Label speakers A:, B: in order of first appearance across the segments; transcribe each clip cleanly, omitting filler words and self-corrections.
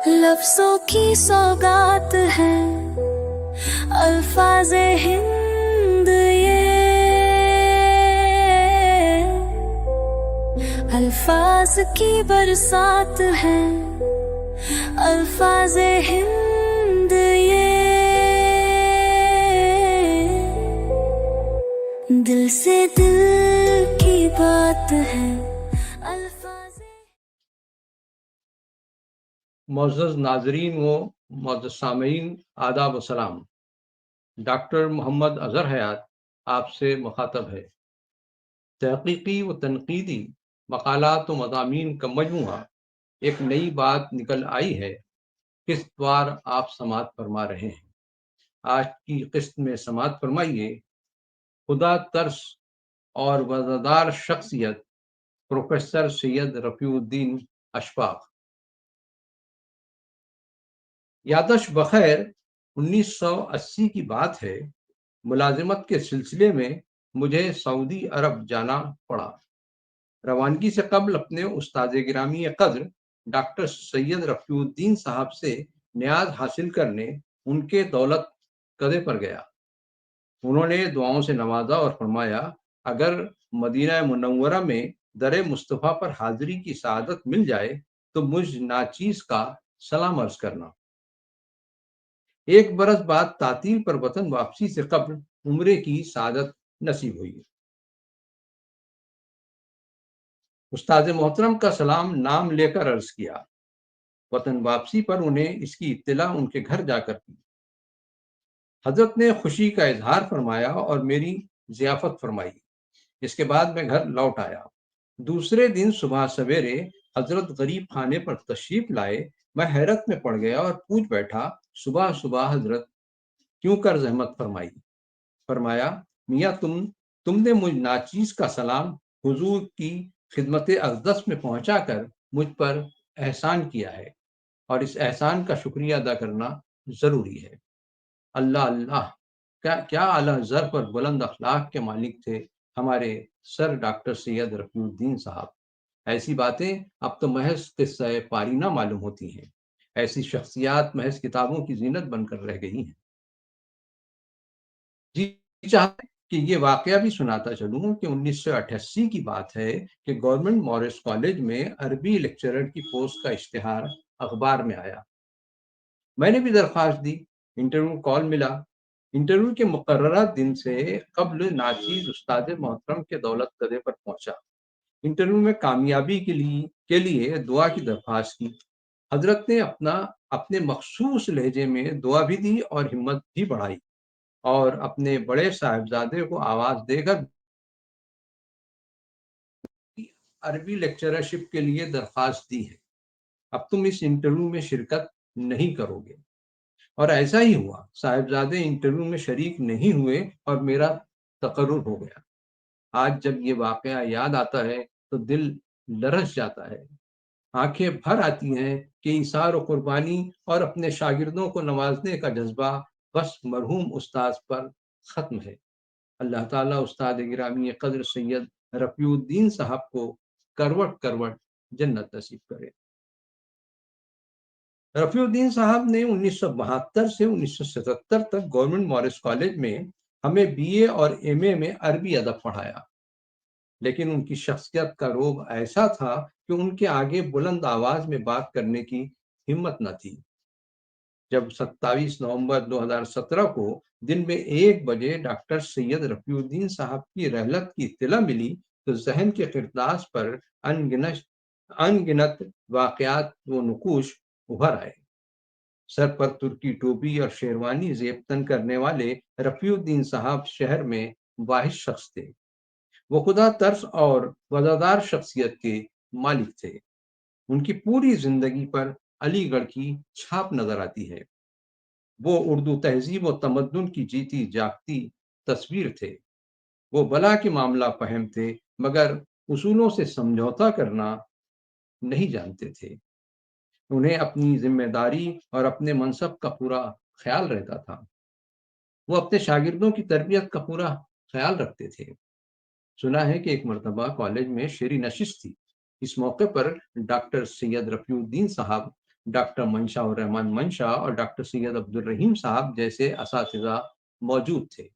A: لفظوں کی سوگات ہے الفاظ ہند یہ، الفاظ کی برسات ہے الفاظ ہند یہ، دل سے دل کی بات ہے الفاظ۔
B: معزز ناظرین و معزز سامعین، آداب و سلام۔ ڈاکٹر محمد اظہر حیات آپ سے مخاطب ہے۔ تحقیقی و تنقیدی مقالات و مضامین کا مجموعہ ایک نئی بات نکل آئی ہے، قسط وار آپ سماعت فرما رہے ہیں۔ آج کی قسط میں سماعت فرمائیے خدا ترس اور وزادار شخصیت پروفیسر سید رفیع الدین اشفاق۔ یادش بخیر 1980 کی بات ہے، ملازمت کے سلسلے میں مجھے سعودی عرب جانا پڑا۔ روانگی سے قبل اپنے استاد گرامی قدر ڈاکٹر سید رفیع الدین صاحب سے نیاز حاصل کرنے ان کے دولت قدے پر گیا۔ انہوں نے دعاؤں سے نوازا اور فرمایا اگر مدینہ منورہ میں در مصطفیٰ پر حاضری کی سعادت مل جائے تو مجھ ناچیز کا سلام عرض کرنا۔ ایک برس بعد تعطیل پر وطن واپسی سے قبل عمرے کی سعادت نصیب ہوئی۔ استاد محترم کا سلام نام لے کر عرض کیا۔ وطن واپسی پر انہیں اس کی اطلاع ان کے گھر جا کر دی۔ حضرت نے خوشی کا اظہار فرمایا اور میری ضیافت فرمائی۔ اس کے بعد میں گھر لوٹ آیا۔ دوسرے دن صبح سویرے حضرت غریب خانے پر تشریف لائے۔ میں حیرت میں پڑ گیا اور پوچھ بیٹھا صبح صبح حضرت کیوں کر زحمت فرمائی؟ فرمایا میاں تم نے مجھ ناچیز کا سلام حضور کی خدمت اقدس میں پہنچا کر مجھ پر احسان کیا ہے اور اس احسان کا شکریہ ادا کرنا ضروری ہے۔ اللہ اللہ، کیا اعلیٰ ظرف اور بلند اخلاق کے مالک تھے ہمارے سر ڈاکٹر سید رفیع الدین صاحب۔ ایسی باتیں اب تو محض قصہ پارینہ معلوم ہوتی ہیں، ایسی شخصیات محض کتابوں کی زینت بن کر رہ گئی ہیں۔ جی چاہتے کہ یہ واقعہ بھی سناتا چلوں کہ 1988 کی بات ہے کہ گورنمنٹ مورس کالج میں عربی لیکچرر کی پوسٹ کا اشتہار اخبار میں آیا۔ میں نے بھی درخواست دی، انٹرویو کال ملا۔ انٹرویو کے مقررہ دن سے قبل ناچیز استاد محترم کے دولت قدے پر پہنچا۔ انٹرویو میں کامیابی کے لیے دعا کی درخواست کی۔ حضرت نے اپنے مخصوص لہجے میں دعا بھی دی اور ہمت بھی بڑھائی اور اپنے بڑے صاحبزادے کو آواز دے کر عربی لیکچررشپ کے لیے درخواست دی ہے، اب تم اس انٹرویو میں شرکت نہیں کرو گے۔ اور ایسا ہی ہوا، صاحبزادے انٹرویو میں شریک نہیں ہوئے اور میرا تقرر ہو گیا۔ آج جب یہ واقعہ یاد آتا ہے تو دل لرز جاتا ہے، آنکھیں بھر آتی ہیں کہ ایثار و قربانی اور اپنے شاگردوں کو نوازنے کا جذبہ بس مرحوم استاد پر ختم ہے۔ اللہ تعالیٰ استاد گرامی قدر سید رفیع الدین صاحب کو کروٹ کروٹ جنت نصیب کرے۔ رفیع الدین صاحب نے 1972 سے 1977 تک گورنمنٹ مورس کالج میں ہمیں بی اے اور ایم اے میں عربی ادب پڑھایا، لیکن ان کی شخصیت کا روب ایسا تھا کہ ان کے آگے بلند آواز میں بات کرنے کی ہمت نہ تھی۔ جب 27 نومبر 2017 کو دن میں 1 بجے ڈاکٹر سید رفیع الدین صاحب کی رحلت کی اطلاع ملی تو ذہن کے قرطاس پر انگنت واقعات و نقوش ابھر آئے۔ سر پر ترکی ٹوپی اور شیروانی زیب تن کرنے والے رفیع الدین صاحب شہر میں واحد شخص تھے۔ وہ خدا ترس اور وزادار شخصیت کے مالک تھے۔ ان کی پوری زندگی پر علی گڑھ کی چھاپ نظر آتی ہے۔ وہ اردو تہذیب و تمدن کی جیتی جاگتی تصویر تھے۔ وہ بلا کے معاملہ فہم تھے مگر اصولوں سے سمجھوتا کرنا نہیں جانتے تھے۔ انہیں اپنی ذمہ داری اور اپنے منصب کا پورا خیال رہتا تھا۔ وہ اپنے شاگردوں کی تربیت کا پورا خیال رکھتے تھے۔ سنا ہے کہ ایک مرتبہ کالج میں شعری نشست تھی۔ اس موقع پر ڈاکٹر سید رفیع الدین صاحب ڈاکٹر منشا الرحمان منشا اور ڈاکٹر سید عبدالرحیم صاحب جیسے اساتذہ موجود تھے۔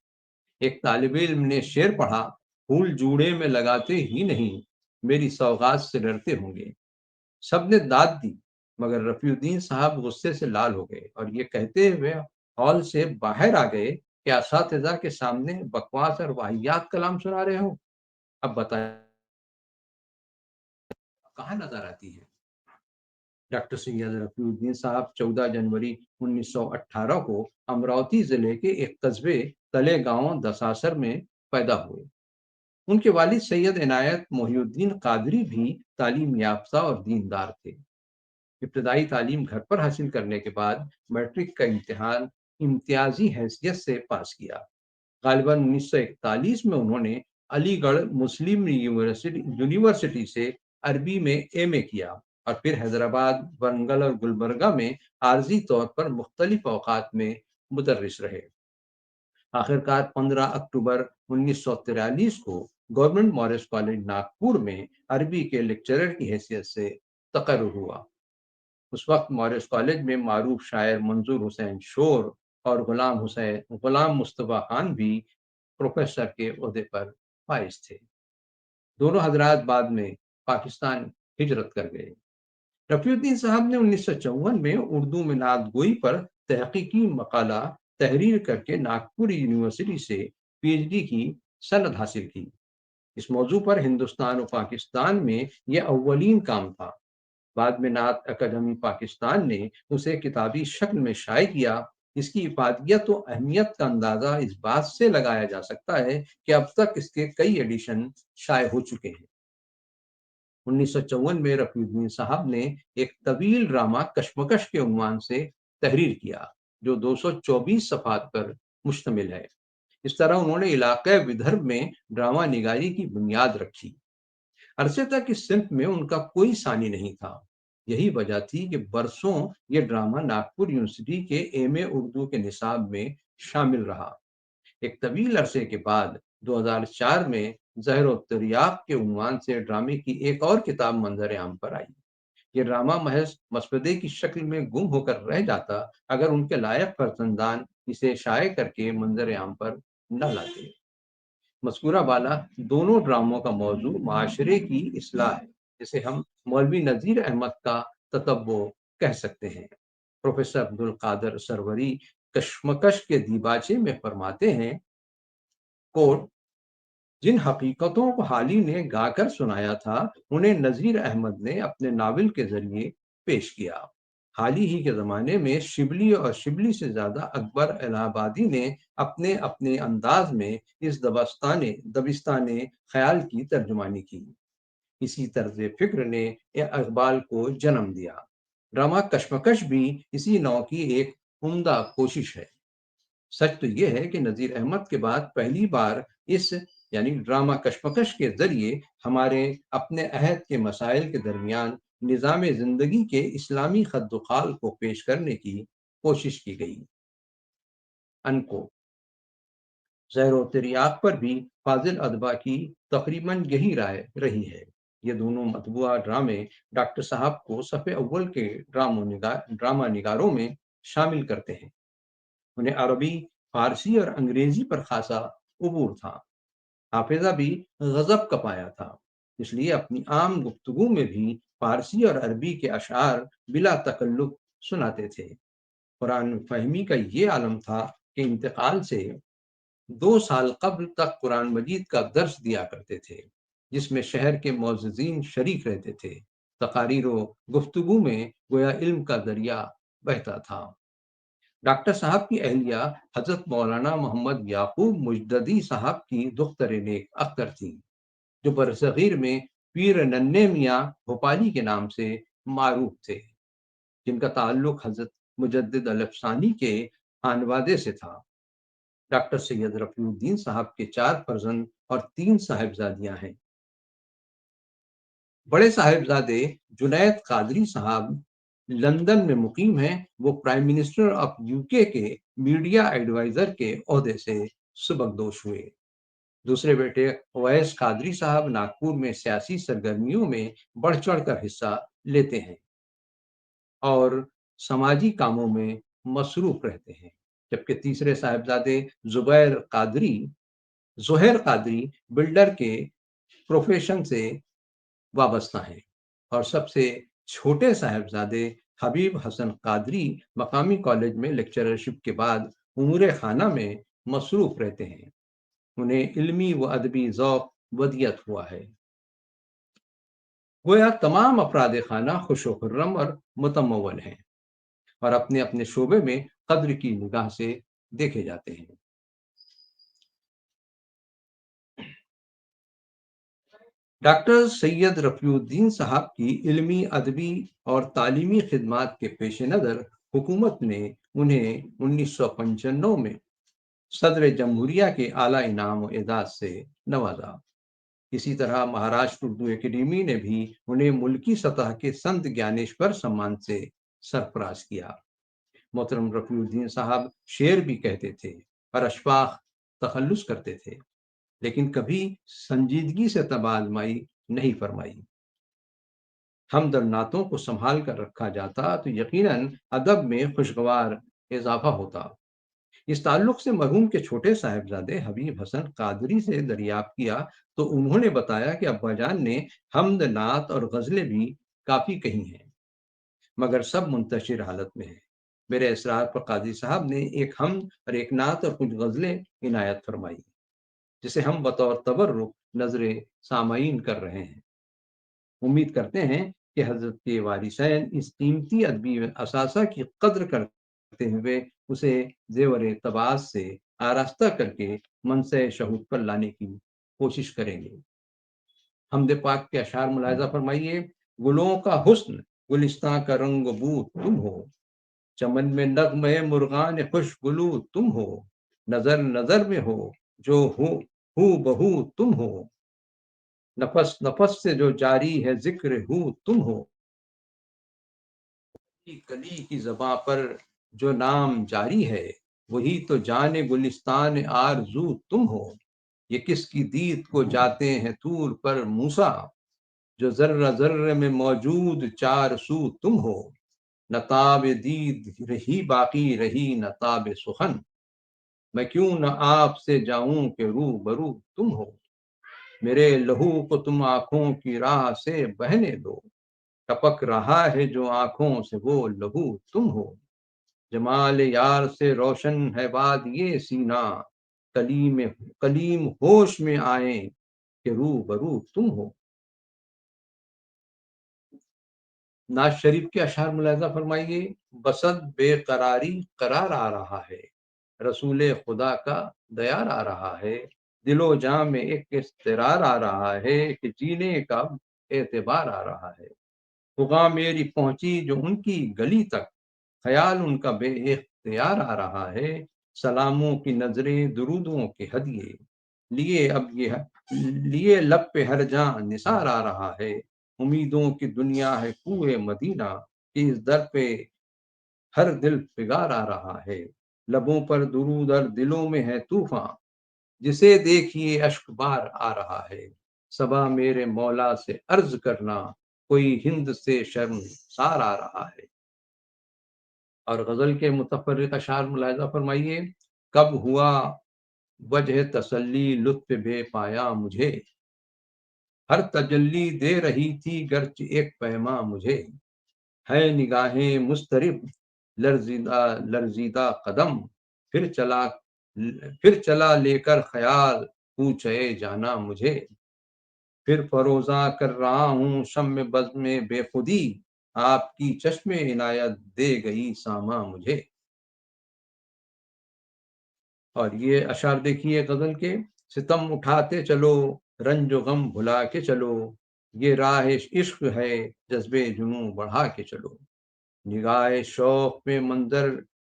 B: ایک طالب علم نے شعر پڑھا: پھول جوڑے میں لگاتے ہی نہیں، میری سوغات سے ڈرتے ہوں گے۔ سب نے داد دی، مگر رفیع الدین صاحب غصے سے لال ہو گئے اور یہ کہتے ہوئے ہال سے باہر آ گئے کہ اساتذہ کے سامنے بکواس اور واہیات کلام سنا رہے ہو، اب بتائیں کہاں نظر آتی ہے؟ ڈاکٹر سید رفیع الدین صاحب 14 جنوری 1918 کو امراوتی ضلع کے ایک قصبے تلے گاؤں دساسر میں پیدا ہوئے۔ ان کے والد سید عنایت محی الدین قادری بھی تعلیم یافتہ اور دیندار تھے۔ ابتدائی تعلیم گھر پر حاصل کرنے کے بعد میٹرک کا امتحان امتیازی حیثیت سے پاس کیا۔ غالباً 1941 میں انہوں نے علی گڑھ مسلم یونیورسٹی سے عربی میں ایم اے کیا اور پھر حیدرآباد، ورنگل اور گلبرگہ میں عارضی طور پر مختلف اوقات میں مدرس رہے۔ آخرکار 15 اکتوبر 1943 کو گورنمنٹ مورس کالج ناگپور میں عربی کے لیکچرر کی حیثیت سے تقرر ہوا۔ اس وقت مورس کالج میں معروف شاعر منظور حسین شور اور غلام مصطفیٰ خان بھی پروفیسر کے عہدے پر فائز تھے۔ دونوں حضرات بعد میں پاکستان ہجرت کر گئے۔ رفیع الدین صاحب نے 1954 میں اردو میں نعت گوئی پر تحقیقی مقالہ تحریر کر کے ناگپور یونیورسٹی سے پی ایچ ڈی کی سند حاصل کی۔ اس موضوع پر ہندوستان و پاکستان میں یہ اولین کام تھا۔ بعد میں نعت اکیڈمی پاکستان نے اسے کتابی شکل میں شائع کیا۔ اس کی افادیت و اہمیت کا اندازہ اس بات سے لگایا جا سکتا ہے کہ اب تک اس کے کئی ایڈیشن شائع ہو چکے ہیں۔ 1954 میں رفیع الدین صاحب نے ایک طویل ڈرامہ کشمکش کے عنوان سے تحریر کیا جو 224 صفحات پر مشتمل ہے۔ اس طرح انہوں نے علاقہ ودربھ میں ڈرامہ نگاری کی بنیاد رکھی۔ عرصے تک اس صنف میں ان کا کوئی ثانی نہیں تھا۔ یہی وجہ تھی کہ برسوں یہ ڈرامہ ناگپور یونیورسٹی کے ایم اے اردو کے نصاب میں شامل رہا۔ ایک طویل عرصے کے بعد 2004 میں زہر و تریاق کے عنوان سے ڈرامے کی ایک اور کتاب منظر عام پر آئی۔ یہ ڈرامہ محض مسودے کی شکل میں گم ہو کر رہ جاتا اگر ان کے لائق فرزندان اسے شائع کر کے منظر عام پر نہ لاتے۔ مذکورہ بالا دونوں ڈراموں کا موضوع معاشرے کی اصلاح ہے، جسے ہم مولوی نذیر احمد کا تتبع کہہ سکتے ہیں۔ پروفیسر عبدالقادر سروری کشمکش کے دیباچے میں فرماتے ہیں، کوٹ: جن حقیقتوں کو حالی نے گا کر سنایا تھا انہیں نذیر احمد نے اپنے ناول کے ذریعے پیش کیا۔ حالی ہی کے زمانے میں شبلی اور شبلی سے زیادہ اکبر الہ آبادی نے اپنے اپنے انداز میں اس دبستان خیال کی ترجمانی کی۔ اسی طرز فکر نے اقبال کو جنم دیا۔ ڈرامہ کشمکش بھی اسی نوع کی ایک عمدہ کوشش ہے۔ سچ تو یہ ہے کہ نذیر احمد کے بعد پہلی بار اس ڈرامہ کشمکش کے ذریعے ہمارے اپنے عہد کے مسائل کے درمیان نظام زندگی کے اسلامی خد و خال کو پیش کرنے کی کوشش کی گئی۔ انکو زہر و تریاق پر بھی فاضل ادبا کی تقریباً یہی رائے رہی ہے۔ یہ دونوں مطبوعہ ڈرامے ڈاکٹر صاحب کو صف اول کے ڈرامہ نگاروں میں شامل کرتے ہیں۔ انہیں عربی، فارسی اور انگریزی پر خاصا عبور تھا۔ حافظہ بھی غضب کا پایا تھا، اس لیے اپنی عام گفتگو میں بھی فارسی اور عربی کے اشعار بلا تکلف سناتے تھے۔ قرآن فہمی کا یہ عالم تھا کہ انتقال سے 2 سال قبل تک قرآن مجید کا درس دیا کرتے تھے، جس میں شہر کے معززین شریک رہتے تھے۔ تقاریر و گفتگو میں گویا علم کا دریا بہتا تھا۔ ڈاکٹر صاحب کی اہلیہ حضرت مولانا محمد یعقوب مجددی صاحب کی دختر نیک اختر تھی، جو برصغیر میں پیر ننھے میاں بھوپالی کے نام سے معروف تھے، جن کا تعلق حضرت مجدد الفسانی کے خانوادے سے تھا۔ ڈاکٹر سید رفیع الدین صاحب کے 4 فرزند اور 3 صاحبزادیاں ہیں۔ بڑے صاحبزادے جنید قادری صاحب لندن میں مقیم ہیں۔ وہ پرائم منسٹر آف UK کے میڈیا ایڈوائزر کے عہدے سے سبکدوش ہوئے۔ دوسرے بیٹے اویس قادری صاحب ناگپور میں سیاسی سرگرمیوں میں بڑھ چڑھ کر حصہ لیتے ہیں۔ اور سماجی کاموں میں مصروف رہتے ہیں، جبکہ تیسرے صاحبزادے زہیر قادری بلڈر کے پروفیشن سے وابستہ ہیں، اور سب سے چھوٹے صاحبزادے حبیب حسن قادری مقامی کالج میں لیکچررشپ کے بعد امور خانہ میں مصروف رہتے ہیں۔ انہیں علمی و ادبی ذوق ودیت ہوا ہے۔ گویا تمام افراد خانہ خوش و خرم اور متمول ہیں، اور اپنے اپنے شعبے میں قدر کی نگاہ سے دیکھے جاتے ہیں۔ ڈاکٹر سید رفیع الدین صاحب کی علمی، ادبی اور تعلیمی خدمات کے پیش نظر حکومت نے انہیں 1995 میں صدر جمہوریہ کے اعلیٰ انعام و اعزاز سے نوازا۔ اسی طرح مہاراشٹر اردو اکیڈمی نے بھی انہیں ملکی سطح کے سنت گیانیشور سمان سے سرفراز کیا۔ محترم رفیع الدین صاحب شعر بھی کہتے تھے اور اشفاق تخلص کرتے تھے، لیکن کبھی سنجیدگی سے تبادمائی نہیں فرمائی۔ حمد اور نعتوں کو سنبھال کر رکھا جاتا تو یقیناً ادب میں خوشگوار اضافہ ہوتا۔ اس تعلق سے مرحوم کے چھوٹے صاحبزادے حبیب حسن قادری سے دریافت کیا تو انہوں نے بتایا کہ ابا جان نے حمد، نعت اور غزلیں بھی کافی کہی ہیں، مگر سب منتشر حالت میں ہیں۔ میرے اصرار پر قاضی صاحب نے ایک حمد اور ایک نعت اور کچھ غزلیں عنایت فرمائی، جسے ہم بطور تبرک نظر سامعین کر رہے ہیں۔ امید کرتے ہیں کہ حضرت کے وارثین اس قیمتی ادبی اثاثہ کی قدر کرتے ہوئے اسے زیور تباس سے آراستہ کر کے منصع شہود پر لانے کی کوشش کریں گے۔ حمد پاک کے اشعار ملاحظہ فرمائیے۔ گلوں کا حسن گلستاں کا رنگ و بو تم ہو، چمن میں نغمہ مرغان خوش گلو تم ہو، نظر نظر میں ہو جو ہو بہو تم ہو، نفس نفس سے جو جاری ہے ذکر ہو تم ہو، کلی کی زباں پر جو نام جاری ہے وہی تو جان گلستان آرزو تم ہو، یہ کس کی دید کو جاتے ہیں طور پر موسیٰ، جو ذرہ ذرہ میں موجود چار سو تم ہو، نہ تاب دید رہی باقی رہی نہ تاب سخن، میں کیوں نہ آپ سے جاؤں کہ رو برو تم ہو، میرے لہو کو تم آنکھوں کی راہ سے بہنے دو، ٹپک رہا ہے جو آنکھوں سے وہ لہو تم ہو، جمال یار سے روشن ہے باد یہ سینہ، کلیم ہوش میں آئیں کہ رو برو تم ہو۔ ناز شریف کے اشعار ملاحظہ فرمائیے۔ بسط بے قراری قرار آ رہا ہے، رسول خدا کا دیار آ رہا ہے، دل و جاں میں ایک اضطرار آ رہا ہے کہ جینے کا اعتبار آ رہا ہے، خدا میری پہنچی جو ان کی گلی تک، خیال ان کا بے اختیار آ رہا ہے، سلاموں کی نظریں درودوں کے ہدیے لیے لب پہ ہر جاں نثار آ رہا ہے، امیدوں کی دنیا ہے کوہ مدینہ کہ اس در پہ ہر دل پگار آ رہا ہے، لبوں پر درود اور دلوں میں ہے طوفاں، جسے دیکھیے اشک بار آ رہا ہے، صبا میرے مولا سے عرض کرنا کوئی ہند سے شرم سار آ رہا ہے۔ اور غزل کے متفرق اشعار ملاحظہ فرمائیے۔ کب ہوا وجہ تسلی لطف بے پایا مجھے، ہر تجلی دے رہی تھی گرچہ ایک پیما مجھے، ہے نگاہیں مضطرب لرزیدہ قدم، پھر چلا لے کر خیال پوچھے جانا مجھے، پھر فروزاں کر رہا ہوں شمع بزم بے خودی، آپ کی چشم عنایت دے گئی ساما مجھے۔ اور یہ اشعار دیکھیے غزل کے۔ ستم اٹھاتے چلو رنج و غم بھلا کے چلو، یہ راہ عشق ہے جذبے جنوں بڑھا کے چلو، نگاہ شوق میں منظر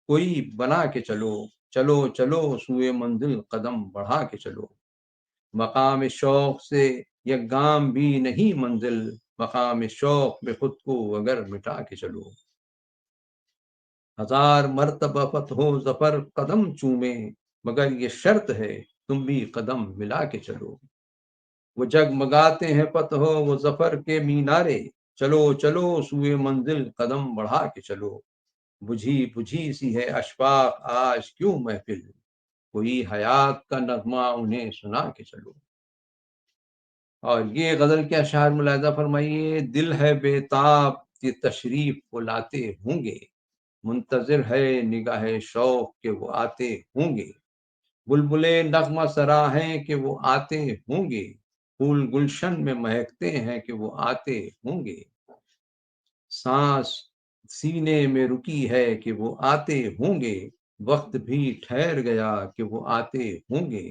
B: کوئی بنا کے چلو، چلو چلو سوئے منزل قدم بڑھا کے چلو، مقام شوق سے یک گام بھی نہیں منزل، مقام شوق میں خود کو اگر مٹا کے چلو، ہزار مرتبہ فتح و ظفر قدم چومے مگر یہ شرط ہے تم بھی قدم ملا کے چلو، وہ جگمگاتے ہیں فتح و ظفر کے مینارے، چلو چلو سوئے منزل قدم بڑھا کے چلو، بجھی بجھی سی ہے اشفاق آج کیوں محفل، کوئی حیات کا نغمہ انہیں سنا کے چلو۔ اور یہ غزل کے اشعار ملاحظہ فرمائیے، دل ہے بے تاب کہ تشریف وہ لاتے ہوں گے، منتظر ہے نگاہ شوق کہ وہ آتے ہوں گے، بلبلے نغمہ سرا ہیں کہ وہ آتے ہوں گے، پھول گلشن میں مہکتے ہیں کہ وہ آتے ہوں گے، سانس سینے میں رکی ہے کہ وہ آتے ہوں گے، وقت بھی ٹھہر گیا کہ وہ آتے ہوں گے،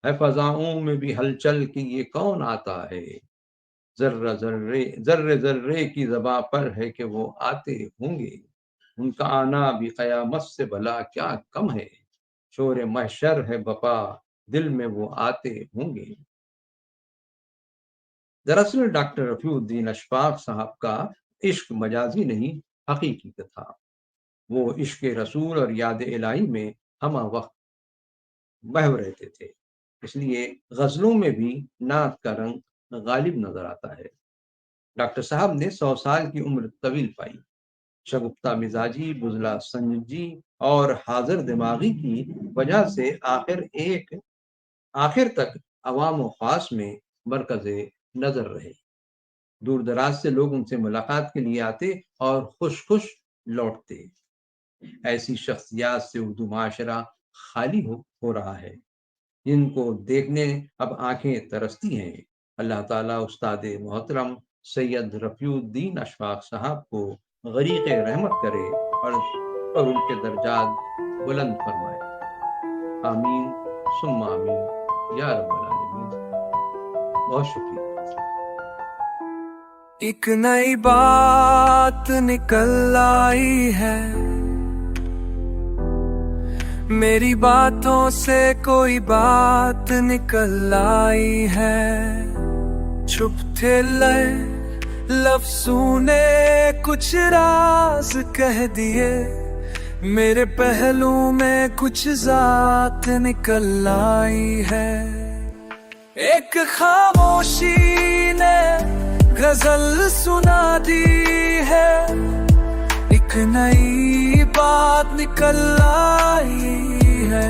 B: ہے فضاؤں میں بھی ہلچل کہ یہ کون آتا ہے، ذرہ ذرے ذرے کی زباں پر ہے کہ وہ آتے ہوں گے، ان کا آنا بھی قیامت سے بھلا کیا کم ہے، شور محشر ہے بپا دل میں وہ آتے ہوں گے۔ دراصل ڈاکٹر رفیع الدین اشفاق صاحب کا عشق مجازی نہیں حقیقی تھا، وہ عشق رسول اور یاد الہی میں ہمہ وقت بہو رہتے تھے، اس لیے غزلوں میں بھی نعت کا رنگ غالب نظر آتا ہے۔ ڈاکٹر صاحب نے 100 سال کی عمر طویل پائی، شگفتہ مزاجی، بزلہ سنجی اور حاضر دماغی کی وجہ سے آخر تک عوام و خاص میں مرکز نظر رہے، دور دراز سے لوگ ان سے ملاقات کے لیے آتے اور خوش خوش لوٹتے۔ ایسی شخصیات سے اردو معاشرہ خالی ہو رہا ہے، جن کو دیکھنے اب آنکھیں ترستی ہیں۔ اللہ تعالیٰ استاد محترم سید رفیع الدین اشفاق صاحب کو غریق رحمت کرے اور ان کے درجات بلند فرمائے، آمین ثم آمین یا رب العالمین۔ بہت شکریہ۔
C: ایک نئی بات نکل آئی ہے، میری باتوں سے کوئی بات نکل آئی ہے، چھپ تھے لفظوں نے کچھ راز کہہ دیے، میرے پہلو میں کچھ ذات نکل آئی ہے، ایک خاموشی نے غزل سنا دی ہے، ایک نئی بات نکل آئی ہے۔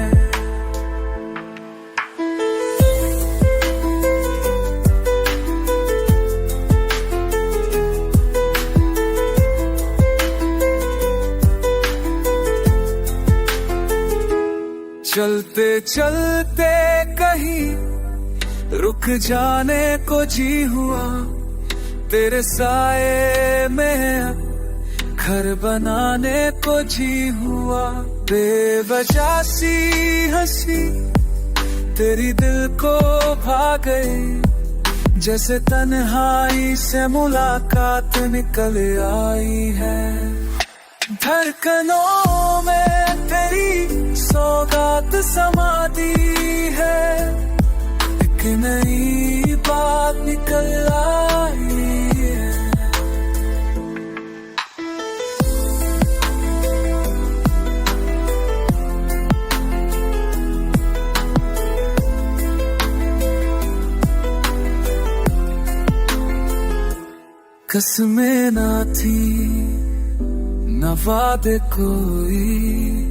C: چلتے چلتے کہیں رک جانے کو جی ہوا، تیرے سائے میں گھر بنانے کو جی ہوا، بے وجہ سی ہنسی تیری دل کو بھا گئی، جیسے تنہائی سے ملاقات نکل آئی ہے، دھڑکنوں میں تیری سوگات سما دی ہے، ایک نئی بات نکل آئی ہے۔ قسمیں نہ تھی نہ وعدے کوئی،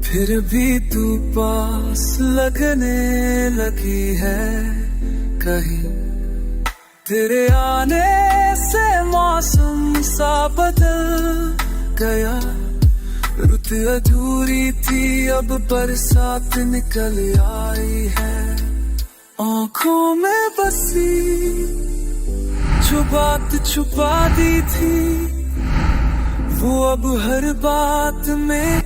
C: پھر بھی تو پاس لگنے لگی ہے، کہیں تیرے آنے سے موسم سا بدل گیا، رت ادھوری تھی اب برسات نکل آئی ہے، آنکھوں میں بسی جو بات چھپا دی تھی، وہ اب ہر بات میں